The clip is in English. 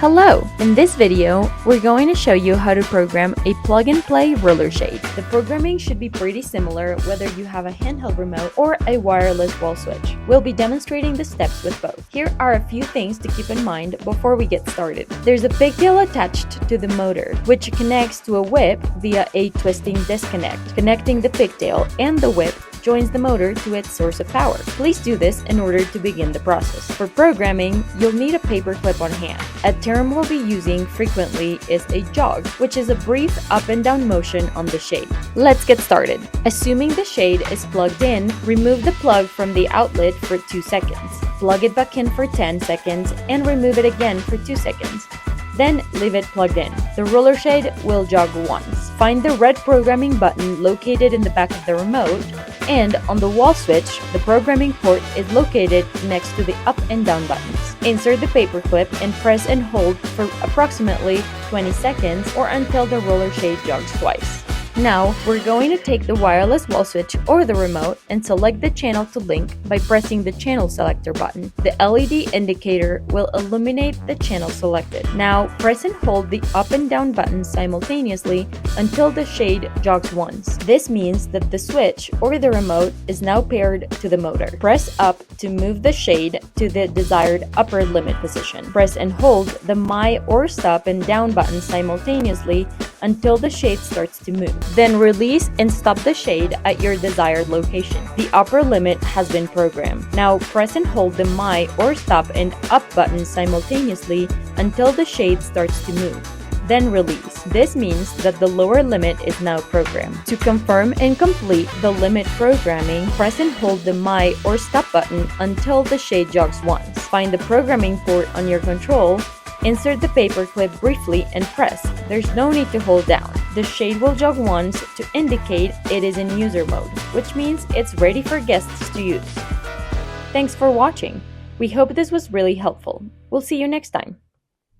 Hello! In this video, we're going to show you how to program a plug-and-play roller shade. The programming should be pretty similar whether you have a handheld remote or a wireless wall switch. We'll be demonstrating the steps with both. Here are a few things to keep in mind before we get started. There's a pigtail attached to the motor, which connects to a whip via a twisting disconnect. Connecting the pigtail and the whip joins the motor to its source of power. Please do this in order to begin the process. For programming, you'll need a paper clip on hand. A term we'll be using frequently is a jog, which is a brief up and down motion on the shade. Let's get started. Assuming the shade is plugged in, remove the plug from the outlet for 2 seconds. Plug it back in for 10 seconds and remove it again for 2 seconds. Then leave it plugged in. The roller shade will jog once. Find the red programming button located in the back of the remote, and on the wall switch, the programming port is located next to the up and down buttons. Insert the paper clip and press and hold for approximately 20 seconds or until the roller shade jogs twice. Now, we're going to take the wireless wall switch or the remote and select the channel to link by pressing the channel selector button. The LED indicator will illuminate the channel selected. Now, press and hold the up and down buttons simultaneously until the shade jogs once. This means that the switch or the remote is now paired to the motor. Press up to move the shade to the desired upper limit position. Press and hold the my or stop and down buttons simultaneously until the shade starts to move. Then release and stop the shade at your desired location. The upper limit has been programmed. Now press and hold the my or stop and up buttons simultaneously until the shade starts to move. Then release. This means that the lower limit is now programmed. To confirm and complete the limit programming, press and hold the my or stop button until the shade jogs once. Find the programming port on your control. Insert the paper clip briefly and press. There's no need to hold down. The shade will jog once to indicate it is in user mode, which means it's ready for guests to use. Thanks for watching. We hope this was really helpful. We'll see you next time.